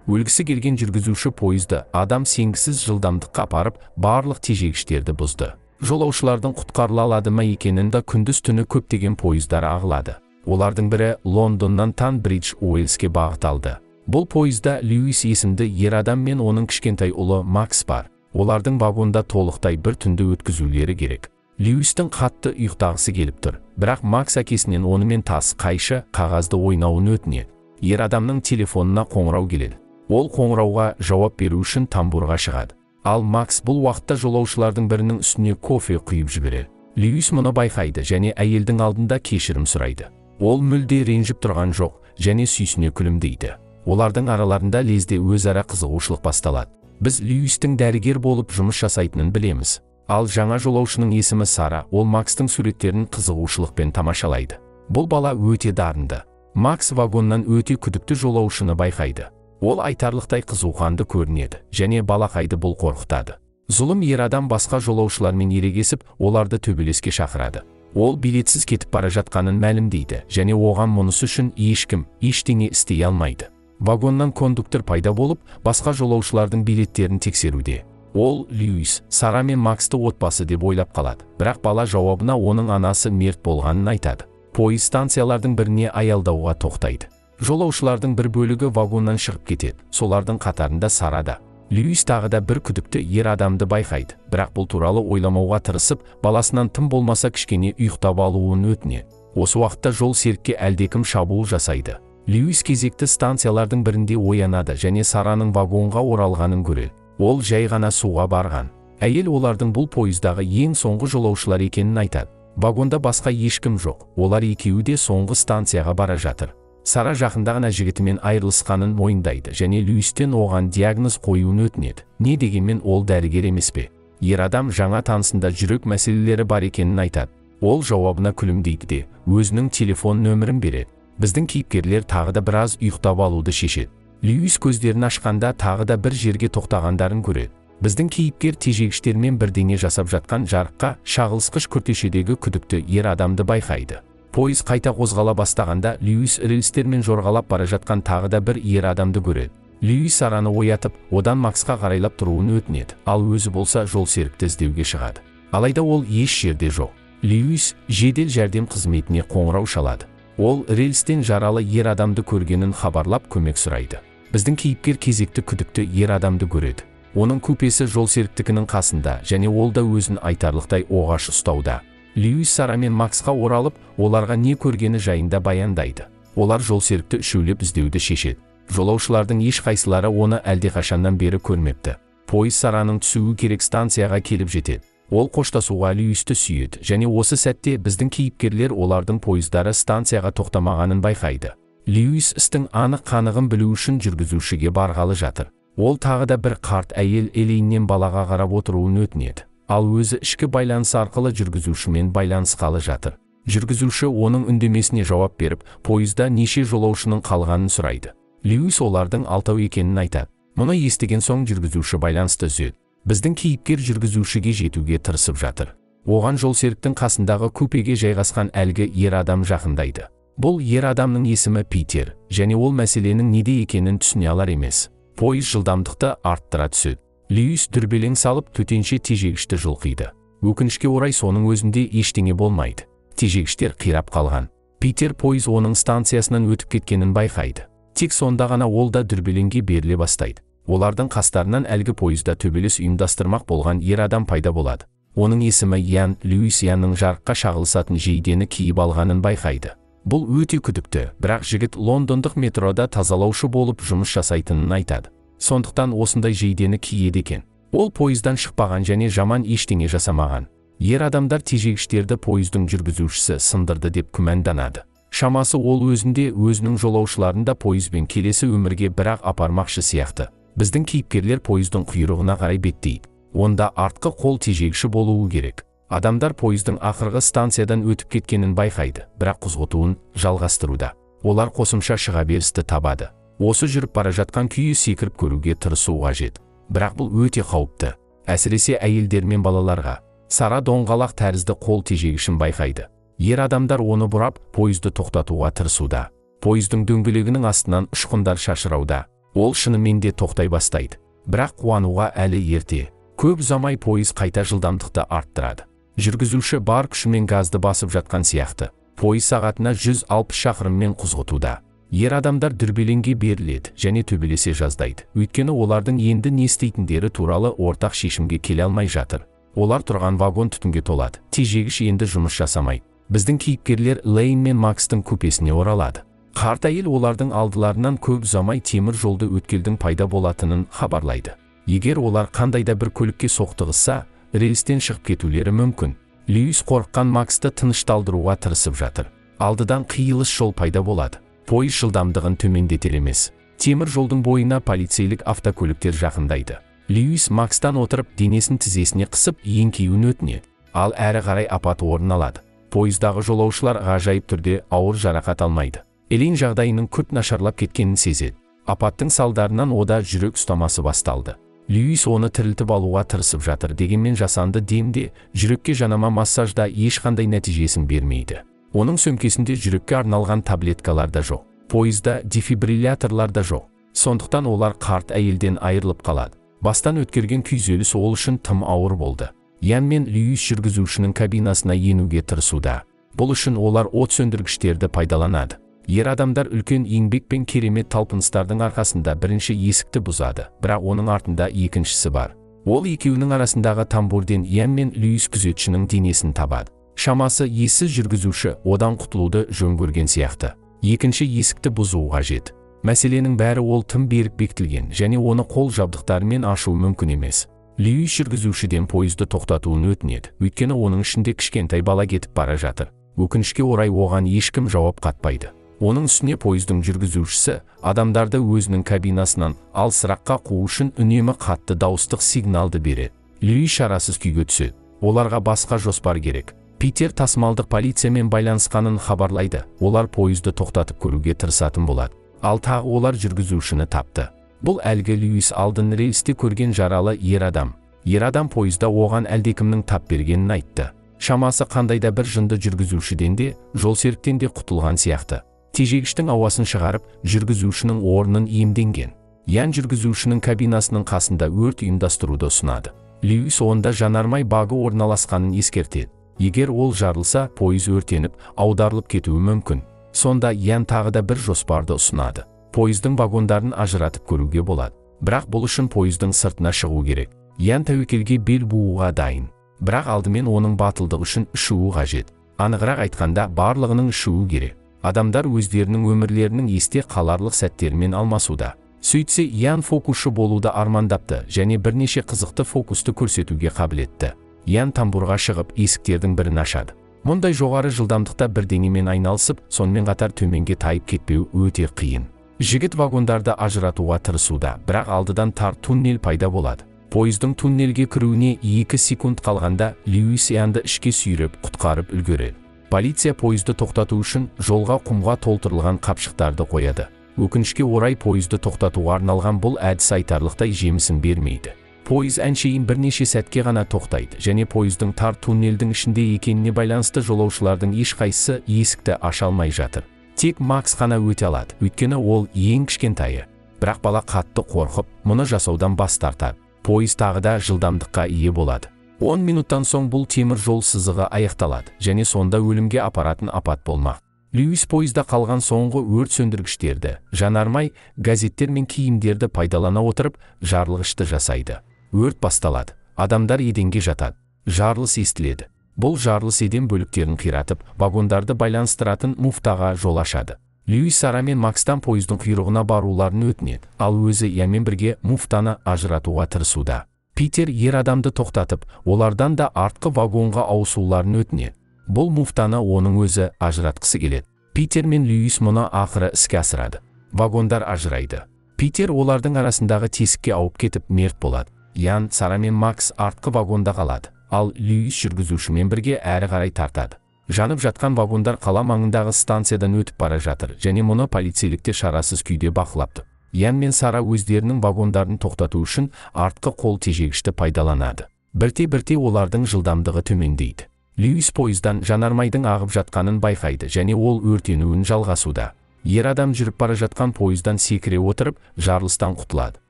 Өлгісі келген жүргізуші пойызды адам сенгісіз жылдамдыққа апарып, барлық тежегіштерді бұзды. Жолаушылардың құтқарыла алады ма екенін да күндіз-түні көптеген пойыздар ағылады. Олардың бірі Лондоннан Танбридж Уэльске бағыт алды. Бұл пойызда Льюис есімді ер адам мен оның кішкентай ұлы Макс бар. Олардың вагонда толықтай бір түнді өткізулері керек. Льюистің қатты ұйықтағысы келіп тұр, бірақ Макс әкесінен онымен тас қайшы қағазды ойнауын өтінеді. Ер адамның телефонына қоңырау келеді. Ол қоңырауға жауап беру үшін тамбурға шығады. Ал Макс бұл уақытта жолаушылардың бірінің үстіне кофе құйып жібереді. Льюис мұны байқайды және әйелдің алдында кешірім сұрайды. Ол мүлде ренжіп тұрған жоқ және сүйсіне күлімдейді. Олардың араларында лезде өзара қызығушылық басталады. Біз Льюистің дәрігер болып жұмыс жасайтынын білеміз. Ал жаңа жолаушының есімі Сара, ол Макстың суреттерін қызығушылықпен тамашалайды. Бұл бала өте дарынды. Макс вагоннан өте күдікті жолаушыны байқайды. Ол айтарлықтай қызуқанды көрінеді, және балақайды бұл қорқытады. Зұлым ер адам басқа жолаушылармен ерегесіп, оларды төбелеске шақырады. Ол билетсіз кетіп бара жатқанын мәлімдейді, және оған мұнысы үшін ешкім ештеңе істей алмайды. Вагоннан кондуктор пайда болып, басқа жолаушылардың билеттерін тексеруде. Ол Льюис, Сара мен Максты отбасы деп ойлап қалады, бірақ бала жауабына оның анасы мерт болғанын айтады. Пойыз станциялардың біріне аялдауға тоқтайды. Жолаушылардың бір бөлігі вагоннан шығып кетеді, солардың қатарында Сара да. Льюис тағы да бір күдікті ер адамды байқайды, бірақ бұл туралы ойламауға тырысып, баласынан тым болмаса кішкене ұйықтап алуын өтінеді. Осы уақытта жол серікке әлдекім шабуыл жасайды. Льюис кезекті станциялардың бірінде оянады және Сараның вагонға оралғанын көреді. Ол жай ғана суға барған. Әйел олардың бұл пойыздағы ең соңғы жолаушылар екенін айтады. Вагонда басқа ешкім жоқ, олар екеуі де соңғы станцияға бара жатыр. Сара жақында ғана жігітімен айырылысқанын мойындайды және Льюистен оған диагноз қоюын өтінеді. Не дегенмен ол дәрігер емес пе? Ер адам жаңа танысында жүрек мәселелері бар екенін айтады. Ол жауабына күлімдейді де, өзінің телефон нөмірін береді. Біздің кейіпкерлер тағы да біраз ұйықтап алуды шешеді. Льюис көздерін ашқанда тағы да бір жерге тоқтағандарын көреді. Біздің кейіпкер тежегіштермен бірдеңе жасап жатқан жарыққа шағылысқыш күртешедегі күдікті ер адамды байқайды. Пойыз қайта қозғала бастағанда Льюис рельстермен жорғалап бара жатқан тағы да бір ер адамды көреді. Льюис Сараны оятып, одан Максқа қарайлап тұруын өтінеді, ал өзі болса жолсерікті іздеуге шығады. Алайда ол еш жерде жоқ. Льюис жедел жәрдем қызметіне қоңырау шалады. Ол рельстен жаралы ер адамды көргенін хабарлап көмек сұрайды. Біздің кейіпкер кезекті күдікті ер адамды көреді. Оның купесі жолсеріктікінің қасында және ол да өзін айтарлықтай оғаш ұстауда. Льюис Сара мен Максқа оралып, оларға не көргені жайында баяндайды. Олар жолсерікті үшеулеп іздеуді шешеді. Жолаушылардың ешқайсылары оны әлдеқашаннан бері көрмепті. Пойыз Сараның түсуі керек станцияға келіп жетеді. Ол қоштасуға Льюисті сүйеді және осы сәтте біздің кейіпкерлер олардың пойыздары станцияға тоқтамағанын байқайды. Льюис істің анық-қанығын білу үшін жүргізушіге барғалы жатыр. Ол тағы да бір қарт әйел елейінен балаға қарап отыруын өтінеді. Ал өзі ішкі байланыс арқылы жүргізушімен байланысқалы жатыр. Жүргізуші оның үндемесіне жауап беріп, пойызда неше жолаушының қалғанын сұрайды. Льюис олардың 6 екенін айтады. Мұны естіген соң жүргізуші байланысты үзеді. Біздің кейіпкер жүргізушіге жетуге тырысып жатыр. Оған жолсеріктің қасындағы купеге жайғасқан әлгі ер адам жақындайды. Бұл ер адамның есімі Питер, және ол мәселенің неде екенін түсіне алар емес. Пойыз жылдамдықты арттыра түседі. Льюис дүрбелең салып төтенше тежегішті жұлқиды. Өкінішке орай соның өзінде ештеңе болмайды. Тежегіштер қирап қалған. Питер пойыз оның станциясынан өтіп кеткенін байқайды. Тек сонда ғана ол да дүрбелеңге беріле бастайды. Олардың қастарынан әлгі пойызда төбелес ұйымдастырмақ болған ер адам пайда болады. Оның есімі Ян. Льюис Янның жарыққа шағылысатын жейдені киіп алғанын байқайды. Бұл өте күдікті, бірақ жігіт лондондық метрода тазалаушы болып жұмыс жасайтынын айтады. Сондықтан осындай жейдені киеді екен. Ол пойыздан шықпаған және жаман ештеңе жасамаған. Ер адамдар тежегіштерді пойыздың жүргізушісі сындырды деп күмәнданады. Шамасы ол өзінде өзінің жолаушыларында пойызбен келесі өмірге бірақ апармақшы сияқты. Біздің кейіпкерлер пойыздың құйрығына қарай беттейді. Онда артқы қол тежегіші болуы керек. Адамдар пойыздың ақырғы станциядан өтіп кеткенін байқайды, бірақ құзғытуын жалғастыруда. Олар қосымша шыға берісті табады. Осы жүріп бара жатқан күйі секіріп көруге тырысу қажет. Бірақ бұл өте қауіпті, әсіресе әйелдер мен балаларға. Сара доңғалақ тәрізді қол тежегішін байқайды. Ер адамдар оны бұрап, пойызды тоқтатуға тырысуда. Пойыздың дөңгелегінің астынан ұшқындар шашырауда. Ол шынымен де тоқтай бастайды. Бірақ қуануға әлі ерте. Көп ұзамай пойыз қайта жылдамдықты арттырады. Жүргізуші бар күшімен газды басып жатқан сияқты. Пойыз сағатына 160 шақырыммен құзғытуда. Ер адамдар дүрбелеңге беріледі және төбелесе жаздайды. Өйткені олардың енді не істейтіндері туралы ортақ шешімге келе алмай жатыр. Олар тұрған вагон түтінге толады. Тежегіш енді жұмыс жасамайды. Біздің кейіпкерлер Лейн мен Макстың купесіне оралады. Қарт әйел олардың алдыларынан көп ұзамай темір жолды өткелдің пайда болатынын хабарлайды. Егер олар қандайда бір көлікке соқтығысса, рельстен шығып кетулері мүмкін. Льюис қорыққан Максты тынышталдыруға тырысып жатыр. Алдыдан қиылыс жол пайда болады. Пойыз жылдамдығын төмендетер емес. Темір жолдың бойына полицейлік автокөліктер жақындайды. Льюис Макстан отырып денесін тізесіне қысып еңкеуін өтінеді. Ал әрі қарай апат орын алады. Пойыздағы жолаушылар ғажайып түрде ауыр жарақат алмайды. Элейн жағдайының күрт нашарлап кеткенін сезеді. Апаттың салдарынан ода жүрек ұстамасы басталды. Льюис оны тірілтіп алуға тырысып жатыр, дегенмен жасанды демде жүрекке жанама массажда ешқандай нәтижесін бермейді. Оның сөмкесінде жүрекке арналған таблеткалар да жоқ. Пойызда дефибрилляторлар да жоқ. Сондықтан олар қарт әйелден айырылып қалады. Бастан өткерген күйзеліс ол үшін тым ауыр болды. Ян мен Льюис жүргізушінің кабинасына енуге тырысуда. Бұл үшін олар от сөндіргіштерді пайдаланады. Ер адамдар үлкен еңбек пен керемет талпыныстардың арқасында бірінші есікті бұзады, бірақ оның артында екіншісі бар. Ол екеуінің арасындағы тамбурден Ян мен Льюис күзетшінің денесін табады. Шамасы ессіз жүргізуші одан құтылуды жөн көрген сияқты. Екінші есікті бұзу қажет. Мәселенің бәрі ол тым берік бекітілген және оны қол жабдықтарымен ашу мүмкін емес. Льюис жүргізушіден пойызды тоқтатуын өтінеді, өйткені оның ішінде кішкентай бала кетіп бара жатыр. Өкінішке орай оған ешкім жауап қатпайды. Оның үстіне пойыздың жүргізушісі адамдарды өзінің кабинасынан алысыраққа қуу үшін үнемі қатты дауыстық сигналды береді. Льюис шарасыз күйге түседі. Оларға басқа жоспар керек. Питер тасымалдық полициямен байланысқанын хабарлайды. Олар пойызды тоқтатып көруге тырысатын болады. Ал тағы олар жүргізушіні тапты. Бұл әлгі Льюис алдын рельсте көрген жаралы ер адам. Ер адам пойызда оған әлдекімнің тап бергенін айтты. Шамасы қандайда бір жынды жүргізушіден де, жолсеріктен де құтылған сияқты. Тежегіштің ауасын шығарып, жүргізушінің орнын иемденген. Ян жүргізушінің кабинасының қасында өрт ұйымдастыруды ұсынады. Льюис онда жанармай багы орналасқанын ескертеді. Егер ол жарылса, пойыз өртеніп, аударылып кетуі мүмкін. Сонда Ян тағы да бір жоспарды ұсынады. Пойыздың вагондарын ажыратып көруге болады. Бірақ бұл үшін пойыздың сыртына шығу керек. Ян тәуекелге бел бууға дайын. Бірақ алдымен оның батылдығы үшін ұшуы қажет. Анығырақ айтқанда, барлығының ұшуы керек. Адамдар өздерінің өмірлерінің есте қаларлық сәттерімен алмасуда. Сөйтсе, Ян фокусшы болуды армандапты және бірнеше қызықты фокусты көрсетуге қабілетті. Ян тамбурға шығып, есіктердің бірін ашады. Мұндай жоғары жылдамдықта бірдеңемен айналысып, сонымен қатар төменге тайып кетпеу өте қиын. Жігіт вагондарды ажыратуға тырысуда, бірақ алдыдан тар туннель пайда болады. Пойыздың туннельге кіруіне 2 секунд қалғанда, Льюис Янды ішке сүйреп құтқарып үлгереді. Полиция пойызды тоқтату үшін жолға құмға толтырылған қапшықтарды қояды. Өкінішке орай пойызды тоқтатуға арналған бұл әдіс айтарлықтай жемісін бермейді. Пойыз әншейін бірнеше сәтке ғана тоқтайды және пойыздың тар туннельдің ішінде екеніне байланысты жолаушылардың ешқайсысы есікті аша алмай жатыр. Тек Макс қана өте алады, өйткені ол ең кішкентайы. Бірақ бала қатты қорқып, мұны жасаудан бас тартады. Пойыз тағы да жылдамдыққа ие болады. 10 минуттан соң бұл темір жол сызығы аяқталады және сонда өлімге апаратын апат болмақ. Льюис пойызда қалған соңғы өрт сөндіргіштерді, жанармай, газеттер мен киімдерді пайдалана отырып, жарылғышты жасайды. Өрт басталады. Адамдар еденге жатады. Жарылыс естіледі. Бұл жарылыс еден бөліктерін қиратып, вагондарды байланыстыратын муфтаға жол ашады. Льюис Сара мен Макстан пойыздың құйрығына баруларын өтінеді, ал өзі Янмен бірге муфтаны ажыратуға тырысуда. Питер ер адамды тоқтатып, олардан да артқы вагонға ауысуларын өтінеді. Бұл муфтаны оның өзі ажыратқысы келеді. Питер мен Льюис мұны ақыры іске асырады. Вагондар ажырайды. Питер олардың арасындағы тесікке ауып кетіп мерт болады. Ян, Сара мен Макс артқы вагонда қалады, ал Льюис жүргізушімен бірге әрі қарай тартады. Жанып жатқан вагондар қала маңындағы станциядан өтіп бара жатыр және мұны полицейлікте шарасыз күйде бақылапты. Ян мен Сара өздерінің вагондарын тоқтату үшін артқы қол тежегішті пайдаланады. Бірте-бірте олардың жылдамдығы төмендейді. Льюис пойыздан жанармайдың ағып жатқанын байқайды және ол өртенуін жалғасуда. Ер адам жүріп бара жатқан пойыздан секіре отырып, жарылыстан құтылады.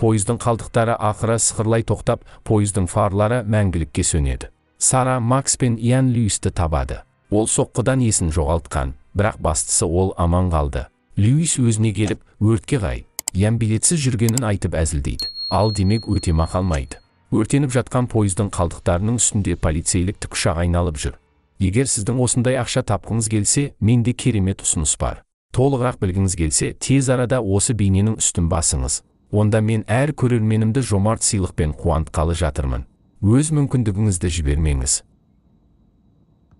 Пойыздың қалдықтары ақыры сықырлай тоқтап, пойыздың фарлары мәңгілікке сөнеді. Сара Макс пен Иан Льюисті табады. Ол соққыдан есін жоғалтқан, бірақ бастысы ол аман қалды. Льюис өзіне келіп, өртке қай. Иан билетсіз жүргенін айтып әзілдейді. Ал демек өтемақы алмайды. Өртеніп жатқан пойыздың қалдықтарының үстінде полицейлік тікұшақ айналып жүр. Егер сіздің осындай ақша тапқыңыз келсе, менде керемет ұсыныс бар. Толығырақ білгіңіз келсе, тез арада осы бейненің үстін басыңыз. Онда мен әр көрерменімді жомарт сыйлықпен қуантқалы жатырмын. Өз мүмкіндігіңізді жібермеңіз.